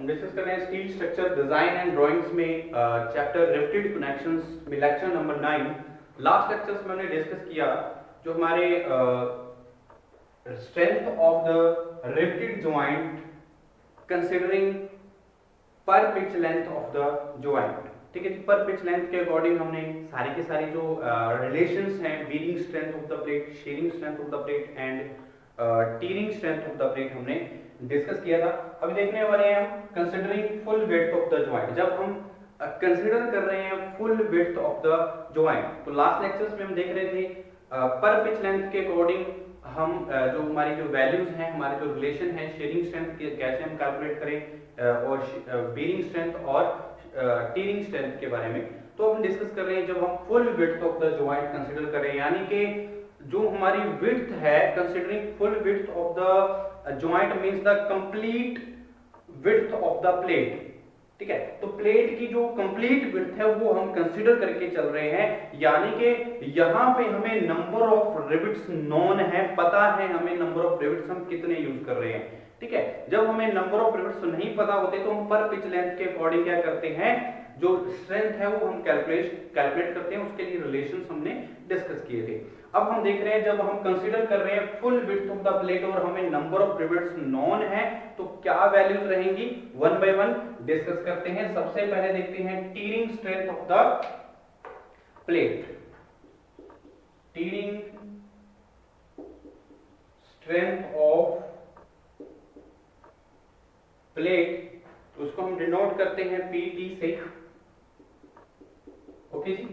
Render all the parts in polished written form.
हम डिस्कस कर रहे हैं steel structure design and drawings में चैप्टर रिवेटेड कनेक्शंस में लेक्चर नंबर 9। लास्ट लेक्चर्स में हमने डिस्कस किया जो हमारे strength of the riveted joint considering पर pitch length of the joint. ठीक है जी, पर पिच लेंथ के अकॉर्डिंग हमने सारी के सारी जो रिलेशंस हैं, bearing strength of the plate, sharing strength of the plate and tearing strength of the plate हमने डिस्कस किया था। अभी देखने वाले हैं हम considering full width of the joint. जब हम कंसीडर कर रहे हैं full width of the joint, तो लास्ट लेक्चर्स में हम देख रहे थे पर पिच लेंथ के अकॉर्डिंग हम जो हमारी जो वैल्यूज हैं, हमारे जो रिलेशन है, शेयरिंग स्ट्रेंथ कैसे हम कैलकुलेट करें और बीरिंग स्ट्रेंथ और टीयरिंग स्ट्रेंथ के बारे में। तो हम डिस्कस कर रहे हैं जब हम full width of the joint consider कर रहे हैं, यानी कि जो हमारी विड्थ है, considering full width of the joint means the complete width of the plate. ठीक है, तो प्लेट की जो कंप्लीट विड्थ है वो हम कंसीडर करके चल रहे हैं, यानी कि यहां पे हमें नंबर ऑफ रिविट्स नोन है, पता है हमें नंबर ऑफ रिविट्स हम कितने यूज कर रहे हैं। ठीक है, जब हमें नंबर ऑफ रिविट्स नहीं पता होते तो हम पर पिच लेंथ के अकॉर्डिंग क्या करते हैं, जो स्ट्रेंथ है वो हम कैलकुलेट करते हैं, उसके लिए रिलेशंस हमने डिस्कस किए थे। अब हम देख रहे हैं जब हम कंसीडर कर रहे हैं full width of the plate और हमें नंबर ऑफ रिविट्स नोन है तो क्या वैल्यूज रहेंगी, वन बाय वन डिस्कस करते हैं। सबसे पहले देखते हैं tearing strength of the plate. Tearing strength of plate, उसको हम डिनोट करते हैं पीटी से। ओके जी,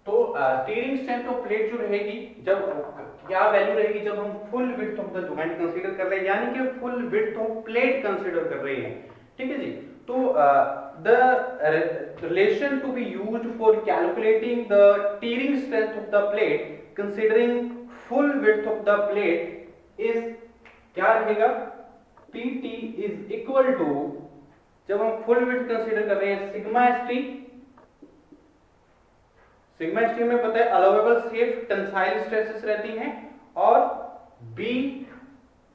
तो टीयरिंग स्ट्रेंथ ऑफ प्लेट जो रहेगी, जब क्या वैल्यू रहेगी जब हम full width of the joint consider कर रहे हैं, यानी कि full width of plate consider कर रहे हैं। ठीक है जी, तो the relation to be used for calculating the tearing strength of the plate considering full width of the plate is क्या रहेगा, PT इज इक्वल टू, जब हम फुल विड्थ कंसीडर कर रहे हैं, सिग्मा ST। सिग्मा ST में पता है अलाउेबल सेफ टेंसाइल स्ट्रेसेस रहती हैं, और B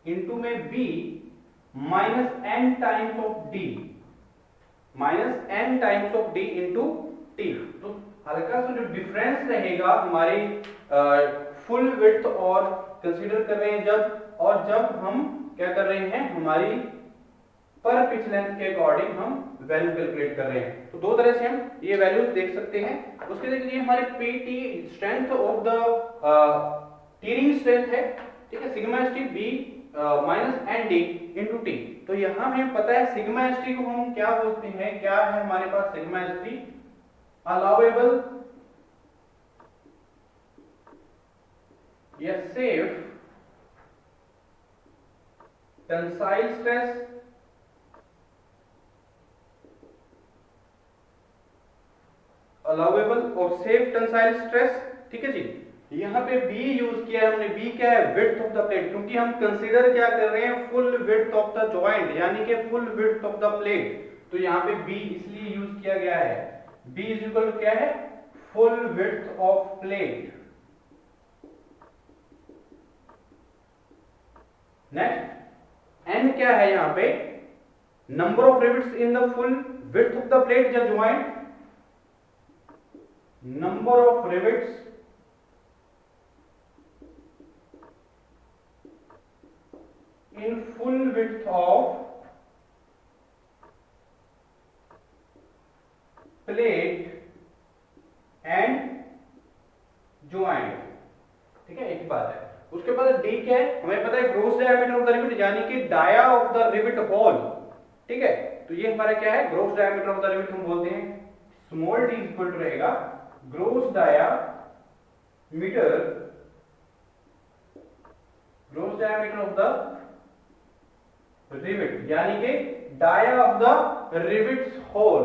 इंटू में B minus n times of D, minus n times of D into T। तो हल्का सा जो डिफरेंस रहेगा हमारे फुल विड्थ और कंसीडर कर रहे हैं जब, और जब हम क्या कर रहे हैं हमारी पर पिच लेंथ के अकॉर्डिंग हम वैल्यू कैलकुलेट कर रहे हैं। तो दो तरह से हम ये वैल्यूज देख सकते हैं। उसके देखिए हमारे PT strength of the tearing strength है, ठीक है, sigma ST B minus ND into T। तो यहां हमें पता है सिग्मा ST को हम क्या बोलते हैं, क्या है हमारे पास सिग्मा ST, अलाउेबल या सेफ टेंसाइल स्ट्रेस, अलाउेबल और सेफ टेंसाइल स्ट्रेस। ठीक है जी, यहां पे B यूज किया है हमने। B क्या है, विड्थ ऑफ द प्लेट, क्योंकि हम कंसीडर क्या कर रहे हैं, full width of the joint, यानी कि full width of the plate. तो यहां पे B इसलिए यूज किया गया है। B इज इक्वल टू क्या है, full width of plate. Next N क्या है यहां पे, number of rivets in the full width of the plate या joint, number of rivets in full width of plate and joint। ठीक है, एक ही बात है। उसके बाद D क्या है, हमें पता है gross diameter of the rivet, यानी कि dia of the rivet hole. ठीक है, तो ये हमारा क्या है, gross diameter of the rivet हम बोलते हैं। स्मॉल d इक्वल टू रहेगा gross diameter of the rivet, यानी कि dia of the rivets hole.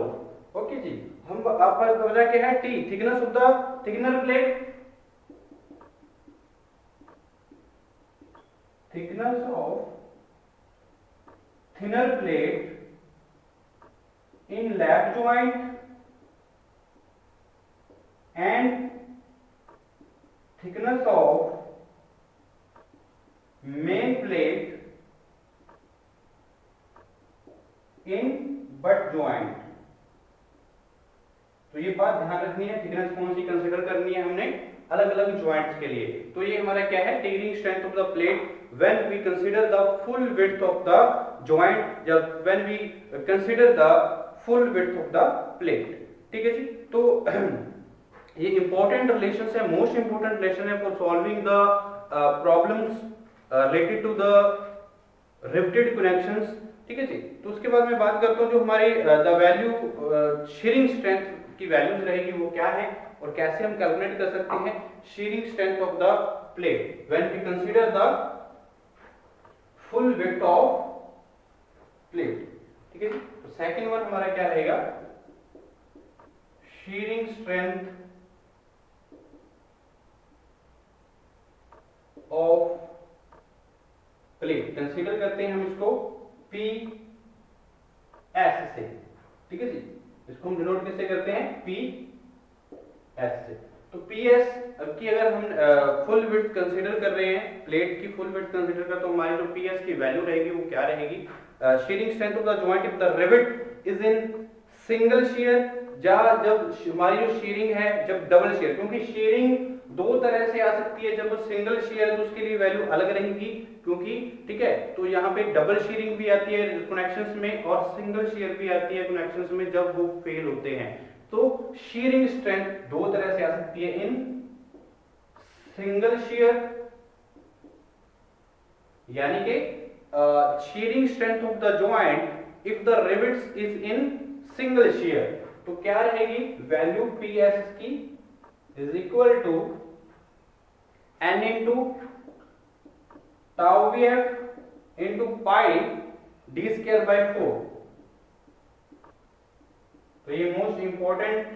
Okay जी, हम आपका वजह क्या है, T thickness of the thicker plate, thickness of thinner plate in lap joint and thickness of main plate in but joint. तो ये बात ध्यान रखनी है, थिकनेस कौन सी कंसीडर करनी है हमने अलग अलग ज्वाइंट्स के लिए। तो ये हमारा क्या है, tearing strength of the plate when we consider the full width of the joint, जब when we consider the full width of the plate. ठीक है जी। तो ये इंपॉर्टेंट रिलेशन है, मोस्ट इंपॉर्टेंट रिलेशन है for solving the problems related to the riveted connections. ठीक है जी। तो उसके बाद मैं बात करता हूँ जो हमारी द वैल्यू शीयरिंग स्ट्रेंथ की वैल्यूज रहेगी वो क्या है और कैसे हम कैलकुलेट कर सकते हैं shearing strength of the plate when we consider the full width of plate. ठीक है जी। तो सेकंड वन हमारा क्या रहेगा, shearing strength of plate. Consider करते हैं हम इसको पी एस से। ठीक है जी। इसको हम डिनोट किससे करते हैं, पी एस से। तो पी एस की अगर हम फुल विड्थ कंसीडर कर रहे हैं, प्लेट की फुल विड्थ कंसीडर कर, तो हमारी जो पी एस की वैल्यू रहेगी वो क्या रहेगी, shearing strength of the joint if the rivet is in single shear, जब हमारी जो शीयरिंग है जब डबल शियर, क्योंकि शीयरिंग दो तरह से आ सकती है, जब सिंगल शियर है तो उसके लिए वैल्यू अलग रहेगी, क्योंकि ठीक है। तो यहाँ पे डबल शीयरिंग भी आती है कनेक्शंस में और सिंगल शियर भी आती है कनेक्शंस में जब वो फेल होते हैं। तो शीयरिंग स्ट्रेंथ दो तरह से आ सकती है, इन सिंगल शियर यानी कि shearing strength of the joint if the rivets is in single shear. तो क्या रहेगी वैल्यू पी एस की is equal to N into tau V F into pi D square by 4। तो ये मोस्ट इंपॉर्टेंट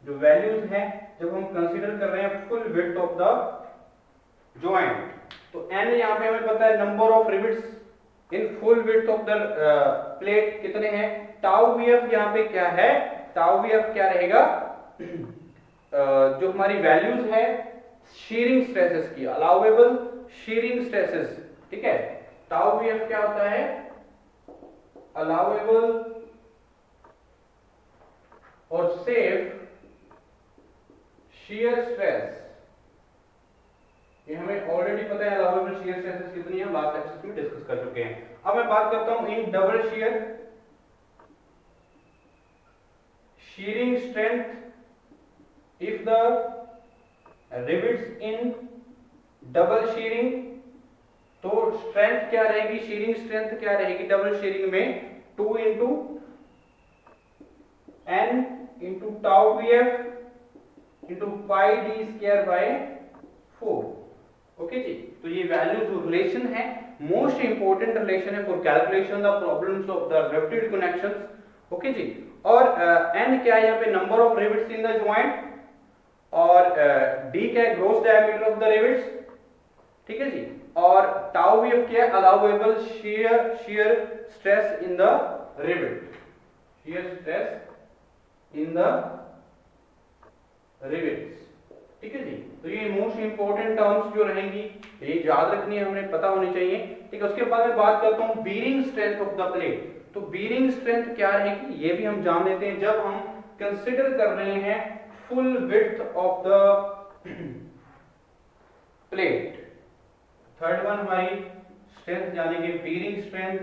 जो values हैं जब हम कंसीडर कर रहे हैं full width of the joint. तो n यहां पे हमें पता है number of rivets in full width of the plate कितने हैं, टाउ वी एफ यहां पे क्या है, टाउ वी एफ क्या रहेगा, जो हमारी वैल्यूज है शीयरिंग स्ट्रेसेस की, अलाउएबल शीयरिंग स्ट्रेसेस। ठीक है। टाउ वी एफ क्या होता है, अलाउएबल और सेफ शियर स्ट्रेस। ये हमें ऑलरेडी पता है अलाउएबल शियर स्ट्रेसेस कितनी है, लास्ट लेक्चर में डिस्कस कर चुके हैं। अब मैं बात करता हूं in double shear, shearing strength if the rivets in double shearing. तो स्ट्रेंथ क्या रहेगी, शीयरिंग स्ट्रेंथ क्या रहेगी डबल शीयरिंग में, 2 into n into tau V F into pi D square by 4। Okay जी। तो ये वैल्यू जो रिलेशन है मोस्ट इंपोर्टेंट रिलेशन है for calculation the problems of the riveted connections. Okay जी। और n क्या है यहाँ पे, number of rivets in the joint, और d क्या है, gross diameter of the rivets. ठीक है जी। और टाउ वी एफ क्या है, allowable shear stress in the rivet, shear stress in the rivets. ठीक है जी। तो ये मोस्ट इंपोर्टेंट टर्म्स जो रहेंगी ये याद रखनी है, हमें पता होनी चाहिए। ठीक है। उसके बाद मैं बात करता हूं bearing strength of the plate. तो बीयरिंग स्ट्रेंथ क्या रहेगी ये भी हम जान लेते हैं जब हम कंसीडर कर रहे हैं full width of the plate. Third one हमारी स्ट्रेंथ जानेंगे बीयरिंग स्ट्रेंथ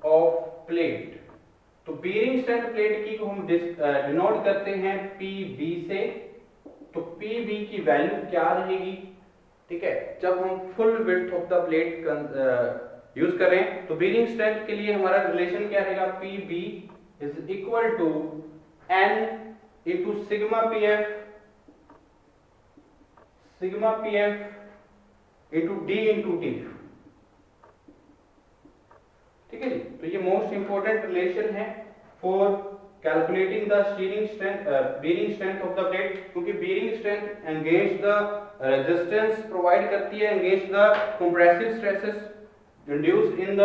ऑफ प्लेट। तो बीयरिंग स्ट्रेंथ प्लेट की को हम डिनोट करते हैं PB से। तो PB की वैल्यू क्या रहेगी, ठीक है, जब हम full width of the plate use करें। तो बीयरिंग स्ट्रेंथ के लिए हमारा रिलेशन क्या रहेगा, PB is equal to N into sigma PF into D into T। ठीक है जी। तो ये मोस्ट इंपोर्टेंट रिलेशन है for calculating the shearing strength, bearing strength of the plate, क्योंकि bearing strength engage the resistance provide करती है, engage the compressive stresses induced in the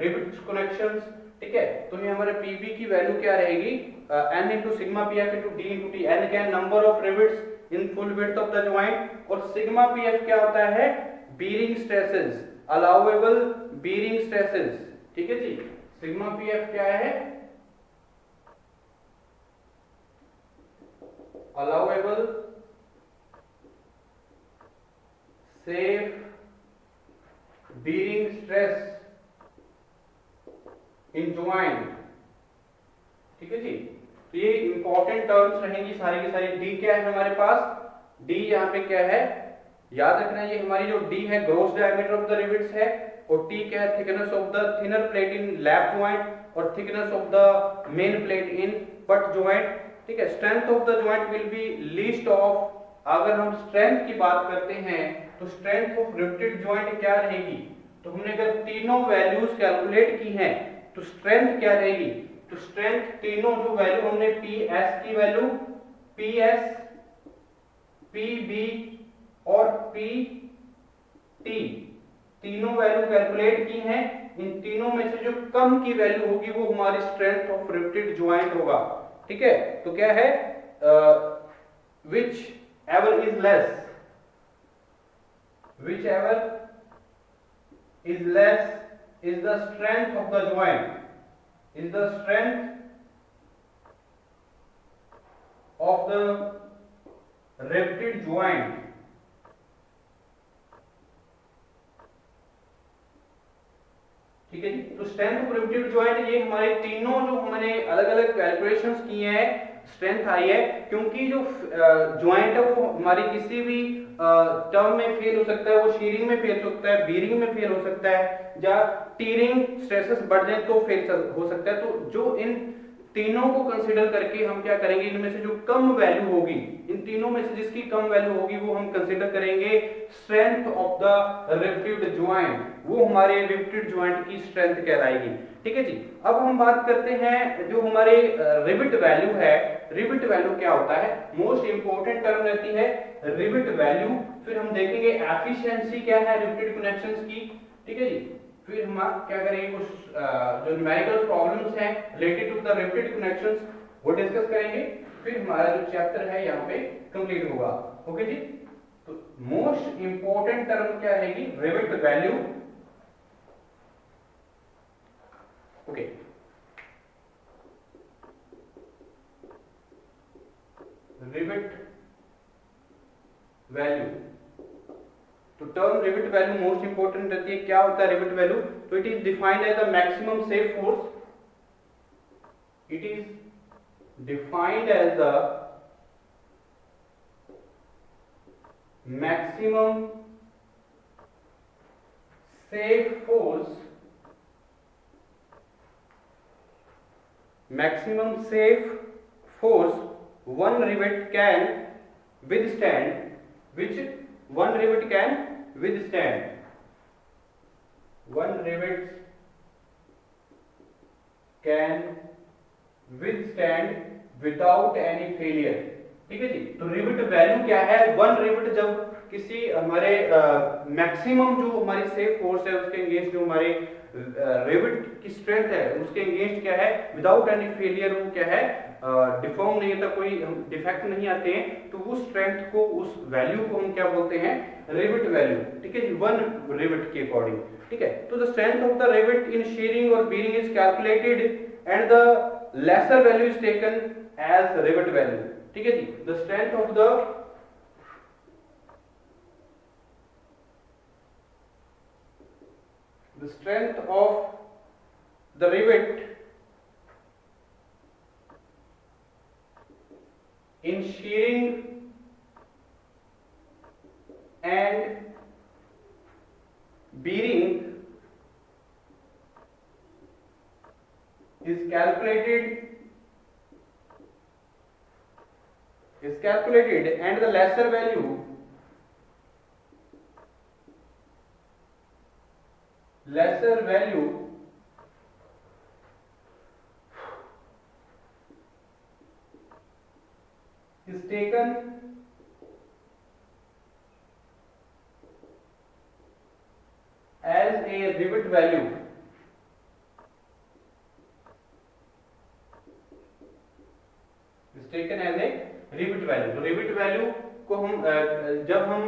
rivet connections. ठीक है। तो ये हमारे PB की वैल्यू क्या रहेगी, N into sigma PF into D into T। N क्या है, number of rivets in full width of the joint, और सिग्मा PF क्या होता है, bearing stresses, allowable bearing stresses, ठीक है जी। सिग्मा पी एफ क्या है? allowable safe bearing stress in joint, ठीक है जी। तो ये इंपॉर्टेंट टर्म्स रहेंगी सारी की सारी। डी क्या है हमारे पास? डी यहाँ पे क्या है याद रखना, ये हमारी जो डी है gross diameter of the rivets है, और टी क्या है thickness of the thinner plate in lap joint, और thickness of the main plate in butt joint, ठीक है। Strength of the joint will be least of, अगर हम स्ट्रेंथ की बात करते हैं तो स्ट्रेंथ ऑफ रिवेटेड ज्वाइंट क्या रहेगी? तो हमने अगर तीनों वैल्यूज कैलकुलेट की हैं तो स्ट्रेंथ क्या रहेगी? तो स्ट्रेंथ तीनों जो वैल्यू हमने पी एस की value, P S, P B और पी टी, तीनों वैल्यू कैलकुलेट की हैं। इन तीनों में से जो कम की वैल्यू होगी वो हमारी स्ट्रेंथ ऑफ रिवेटेड ज्वाइंट होगा, ठीक है। तो क्या है? Which ever is less, which ever is less is the strength of the joint, is the strength of the riveted joint, ठीक है जी। तो स्ट्रेंथ ऑफ रिवेटेड ज्वाइंट, ये हमारे तीनों जो हमने अलग अलग कैलकुलेशंस किए हैं स्ट्रेंथ आई है, क्योंकि जो ज्वाइंट है वो हमारी किसी भी टर्म में फेल हो सकता है, वो शीयरिंग में फेल हो सकता है, बीयरिंग में फेल हो सकता है, या टीयरिंग स्ट्रेसेस बढ़ जाए तो फेल हो सकता है। तो जो इन तीनों को कंसीडर करके हम क्या करेंगे, इनमें से जो कम वैल्यू होगी, इन तीनों में से जिसकी कम वैल्यू होगी वो हम कंसीडर करेंगे strength of the riveted joint, वो हमारे रिवेटेड ज्वाइंट की स्ट्रेंथ कहलाएगी, ठीक है जी। अब हम बात करते हैं जो हमारे रिवेट वैल्यू है। रिवेट वैल्यू क्या होता है? मोस्ट इंपोर्टेंट टर्म रहती है रिवेट वैल्यू। फिर हम देखेंगे एफिशिएंसी क्या है रिवेटेड कनेक्शंस की, ठीक है जी। फिर हम क्या करेंगे, कुछ जो न्यूमेरिकल प्रॉब्लम्स हैं related to the riveted connections वो डिस्कस करेंगे। फिर हमारा जो चैप्टर है यहाँ पे कंप्लीट होगा, ओके जी। तो मोस्ट इंपोर्टेंट टर्म क्या रहेगी? Rivet value, okay. Rivet value, तो term rivet value most important रहती है। क्या होता है रिवेट वैल्यू? तो it is defined as the maximum safe force, it is defined as the maximum safe force, maximum safe force one rivet can withstand, which one rivet can withstand, one rivet can withstand without any failure, ठीक है जी। तो rivet value क्या है? One rivet जब किसी हमारे maximum जो हमारी सेफ फोर्स है उसके अगेंस्ट जो हमारे रिवेट की स्ट्रेंथ है उसके अगेंस्ट क्या है, विदाउट एनी फेलियर, वो क्या है डिफॉर्म नहीं होता, कोई डिफेक्ट नहीं आते हैं, तो वो स्ट्रेंथ को, उस वैल्यू को हम क्या बोलते हैं? रिवेट वैल्यू, ठीक है जी, वन रिवेट के अकॉर्डिंग, ठीक है। तो the strength of the rivet in shearing और bearing is calculated and the lesser value is taken as rivet value, ठीक है जी। The strength of the rivet in shearing and bearing is calculated and the lesser value is taken as a rivet value, is taken as a rivet value. तो rivet value को हम जब हम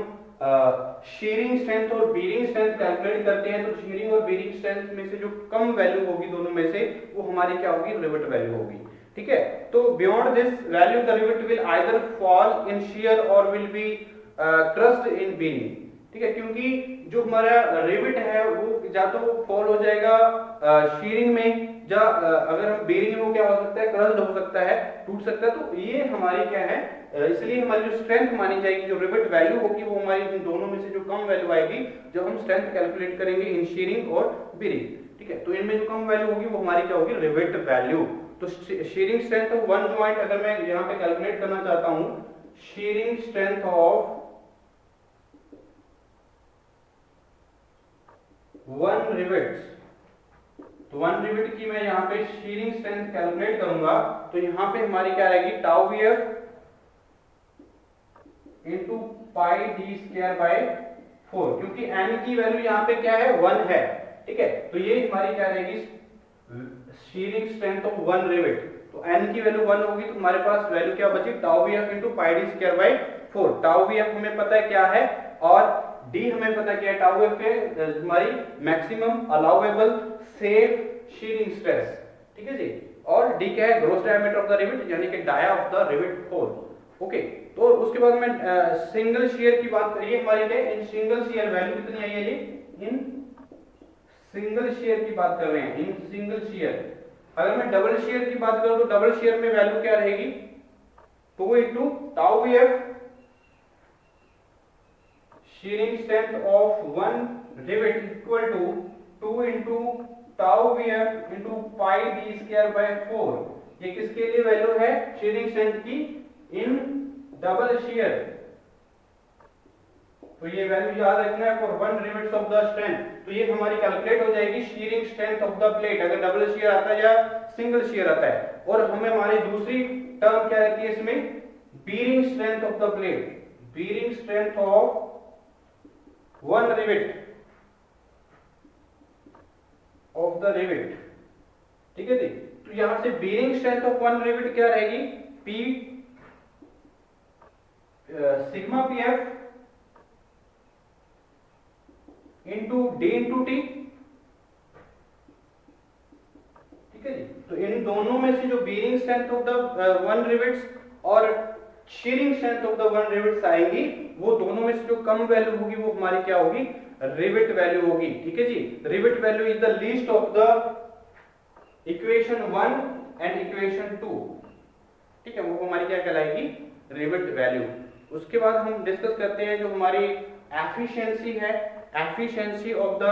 shearing strength और bearing strength calculate करते हैं, तो shearing और बीयरिंग स्ट्रेंथ में से जो कम वैल्यू होगी दोनों में से, वो हमारी क्या होगी, रिवेट वैल्यू होगी। ठीक है, तो beyond this value the rivet will either fall in shear or will be crushed in bearing. ठीक है, क्योंकि जो हमारा रिवेट है वो या तो फॉल हो जाएगा शीयरिंग में, या अगर हम बेरिंग में, वो क्या हो सकता है, क्रस्ड हो सकता है, टूट सकता है। तो ये हमारी क्या है, इसलिए हमारी जो स्ट्रेंथ मानी जाएगी, जो रिवेट वैल्यू होगी, वो हमारी इन दोनों में से जो कम वैल्यू आएगी जब हम स्ट्रेंथ कैलकुलेट करेंगे इन शीयरिंग और बेरिंग। ठीक है, तो इनमें जो कम वैल्यू होगी वो हमारी क्या होगी, रिवेट वैल्यू। तो shearing strength of one joint अगर मैं यहाँ पे कैलकुलेट करना चाहता हूं, shearing strength of one rivets, तो वन रिवेट की मैं यहाँ पे शीयरिंग स्ट्रेंथ कैलकुलेट करूंगा, तो यहाँ पे हमारी क्या रहेगी, tau VF into pi D square by 4, क्योंकि एन की वैल्यू यहाँ पे क्या है, 1 है। ठीक है, तो ये हमारी क्या रहेगी, shearing strength of one rivet. तो एन की वैल्यू 1 होगी, तो हमारे पास वैल्यू क्या बची, tau VF into pi D square by 4। Tau VF हमें पता है क्या है, और डी हमें पता क्या है, टाउ वीएफ है हमारी maximum allowable safe shearing stress. ठीक है जी, और डी क्या है, gross diameter of the rivet, यानी कि dia of the rivet hole. Okay, तो उसके बाद में सिंगल शियर की बात करिए, हमारी क्या इन सिंगल शियर वैल्यू कितनी आई है, ये इन सिंगल शियर की बात कर रहे हैं, इन सिंगल शियर। अगर मैं डबल शियर की बात करूं, तो डबल शियर में वैल्यू क्या रहेगी, 2 into tau VF shearing strength of one rivet equal to 2 into tau VF into pi D square by 4। ये किसके लिए वैल्यू है, शीयरिंग स्ट्रेंथ की इन डबल शियर। तो ये वैल्यू याद रखना है for one rivets of the strength. तो ये हमारी कैलकुलेट हो जाएगी shearing strength of the plate, अगर डबल शियर आता है या सिंगल शियर आता है। और हमें हमारी दूसरी टर्म क्या रहती है इसमें, bearing strength of the plate, bearing strength of one rivet of the rivet. ठीक है जी, तो यहां से bearing strength of one rivet क्या रहेगी, P sigma P F into D into T. ठीक है जी, तो इन दोनों में से जो bearing strength of the one rivets और shearing strength of the one rivets आएंगी, वो दोनों में से जो कम वैल्यू होगी वो हमारी क्या होगी, रिवेट वैल्यू होगी। ठीक है जी, rivet value is the least of the equation 1 and equation 2। ठीक है, वो हमारी क्या कहलाएगी, रिवेट वैल्यू। उसके बाद हम डिस्कस करते हैं जो हमारी एफिशिएंसी है, efficiency of the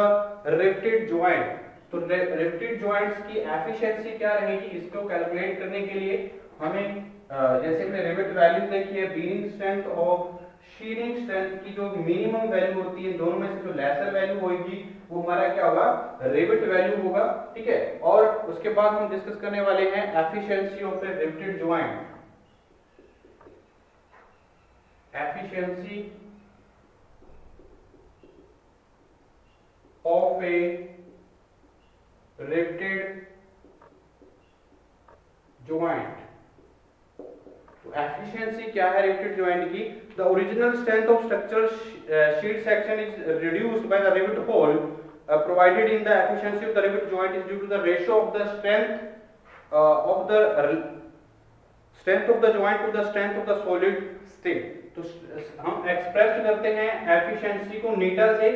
riveted joint. तो रिवेटेड जॉइंट्स की एफिशिएंसी क्या रहेगी, इसको कैलकुलेट करने के लिए हमें जैसे हमने रिवेट वैल्यू देखी है, बीयरिंग स्ट्रेंथ और शीयरिंग स्ट्रेंथ की जो मिनिमम वैल्यू होती है, दोनों में से जो लेसर वैल्यू होगी वो हमारा क्या होगा, रिवेट वैल्यू होगा। ठीक है, और उसके बाद हम डिस्कस करने वाले हैं efficiency of a riveted joint, efficiency of a riveted joint। तो एफिशिएंसी क्या है रिवेटेड जॉइंट की, the original strength of structural sheet section is reduced by the rivet hole provided in the efficiency of the rivet joint is due to the ratio of the strength of the joint to the strength of the solid state। तो हम express करते हैं efficiency को नीटा से।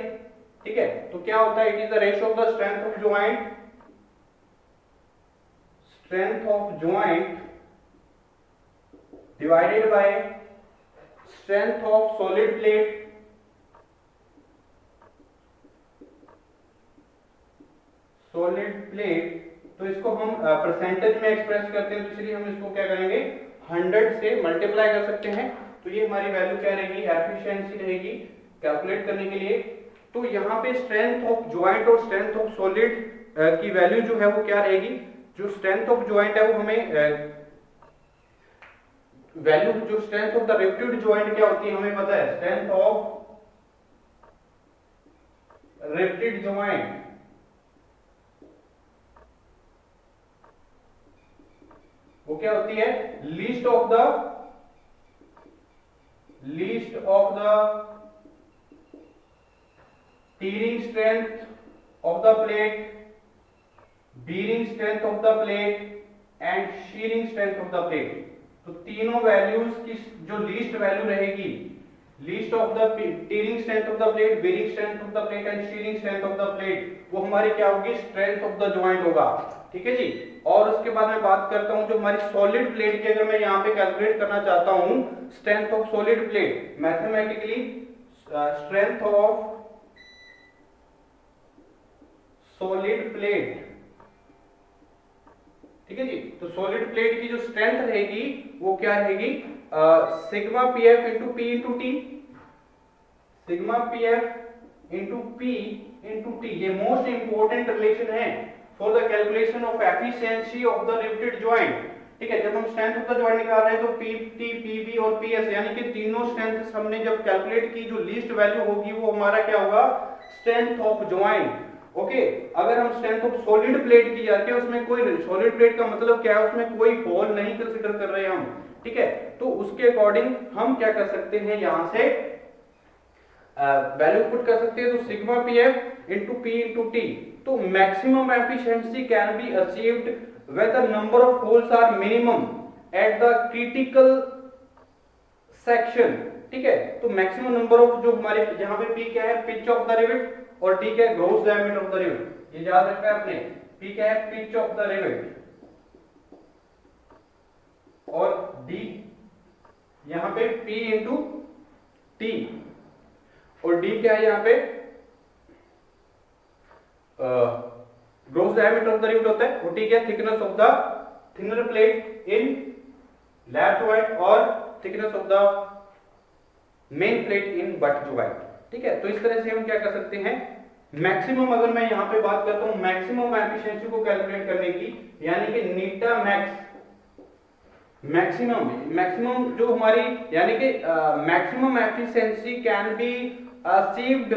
ठीक है, तो क्या होता है, it is the ratio of the strength of joint, strength of joint divided by strength of solid plate तो इसको हम परसेंटेज में एक्सप्रेस करते हैं, तो इसलिए हम इसको क्या करेंगे, 100 से मल्टीप्लाई कर सकते हैं। तो ये हमारी वैल्यू क्या रहेगी, एफिशिएंसी रहेगी कैलकुलेट करने के लिए। तो यहाँ पे स्ट्रेंथ ऑफ जॉइंट और स्ट्रेंथ ऑफ सॉलिड की वैल्यू जो है वो क्या रहेगी, जो स्ट्रेंथ ऑफ जॉइंट है वो हमें वैल्यू, जो strength of the riveted joint क्या होती है हमें पता है, स्ट्रेंथ ऑफ रिवेटेड जॉइंट वो क्या होती है, least of the tearing strength of the plate, bearing strength of the plate and shearing strength of the plate। तो तीनों वैल्यूज की जो लीस्ट वैल्यू रहेगी, least of the tearing strength of the plate, bearing strength of the plate and shearing strength of the plate, वो हमारी क्या होगी, strength of the joint होगा। ठीक है जी। और उसके बाद मैं बात करता हूं जो हमारी सॉलिड प्लेट की, अगर मैं यहां पे कैलकुलेट करना चाहता हूं strength of solid plate, mathematically strength of solid plate, ठीक है जी। तो सॉलिड प्लेट की जो स्ट्रेंथ रहेगी वो क्या रहेगी, sigma P F into P into T, sigma P F into P into T. ये मोस्ट इंपोर्टेंट रिलेशन है for the calculation of efficiency of the riveted joint. ठीक है, जब हम स्ट्रेंथ ऑफ द जॉइंट निकाल रहे हैं तो पी टी, पी बी और पी एस, यानी कि तीनों स्ट्रेंथ हमने जब कैलकुलेट की, जो लीस्ट वैल्यू होगी वो हमारा क्या होगा, स्ट्रेंथ ऑफ जॉइंट। ओके, अगर हम स्ट्रेंथ ऑफ सॉलिड प्लेट की जाती है, उसमें कोई, सॉलिड प्लेट का मतलब क्या है, उसमें कोई होल नहीं कंसीडर कर रहे हैं हम। ठीक है, तो उसके अकॉर्डिंग हम क्या कर सकते हैं, यहां से वैल्यू पुट कर सकते हैं। तो sigma P F into P into T, तो maximum efficiency can be achieved when the number of holes are minimum at the critical section. ठीक है, तो मैक्सिमम नंबर ऑफ, जो हमारे यहाँ पे पी क्या है, पिच ऑफ द रिवेट, और टी क्या है, gross diameter of the rivet. ये याद रखना है आपने, पी क्या है, पिच ऑफ द रिवेट, और डी यहां पे पी इंटू टी, और डी क्या है यहाँ पे, gross diameter of the rivet होता है, और टी क्या है, thickness of the thinner plate in lap joint और thickness of the main plate in butt joint. ठीक है, तो इस तरह से हम क्या कर सकते हैं, मैक्सिमम, अगर मैं यहां पे बात करता हूं मैक्सिमम एफिशिएंसी को कैलकुलेट करने की, यानी कि नीटा मैक्स, मैक्सिमम जो हमारी, यानी कि maximum efficiency can be achieved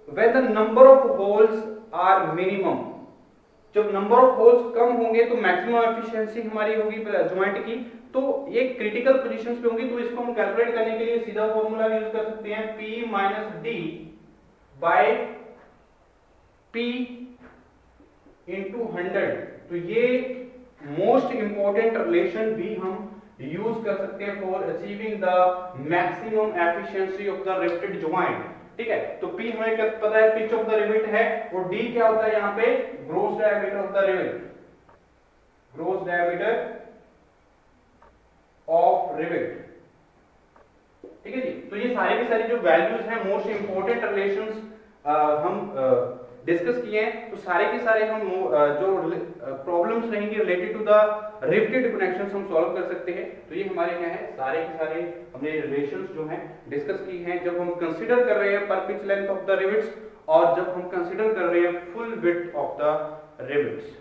when the number of holes are minimum. जब नंबर ऑफ होल्स कम होंगे तो मैक्सिमम एफिशिएंसी हमारी होगी जॉइंट की, तो ये क्रिटिकल पोजीशंस पे होंगी। तो इसको हम कैलकुलेट करने के लिए सीधा फॉर्मूला यूज कर सकते हैं, P minus D by P into 100। तो ये मोस्ट इंपॉर्टेंट रिलेशन भी हम यूज कर सकते हैं for achieving the maximum efficiency of the riveted joint. ठीक है, तो P हमें पता है, पिच ऑफ द रिवेट है, और D क्या होता है यहाँ पे, gross diameter of the rivet, gross diameter of rivet. ठीक है जी। तो ये सारी की सारी जो वैल्यूज हैं, मोस्ट इंपोर्टेंट रिलेशंस हम डिस्कस किए हैं। तो सारे के सारे हम जो प्रॉब्लम्स रहेंगे related to the riveted connections हम सॉल्व कर सकते हैं। तो ये हमारे क्या है, सारे के सारे हमने रिलेशंस जो हैं डिस्कस की हैं, जब हम कंसीडर कर रहे हैं पर pitch length of the rivets, और जब हम कंसीडर कर रहे हैं full width of the rivets.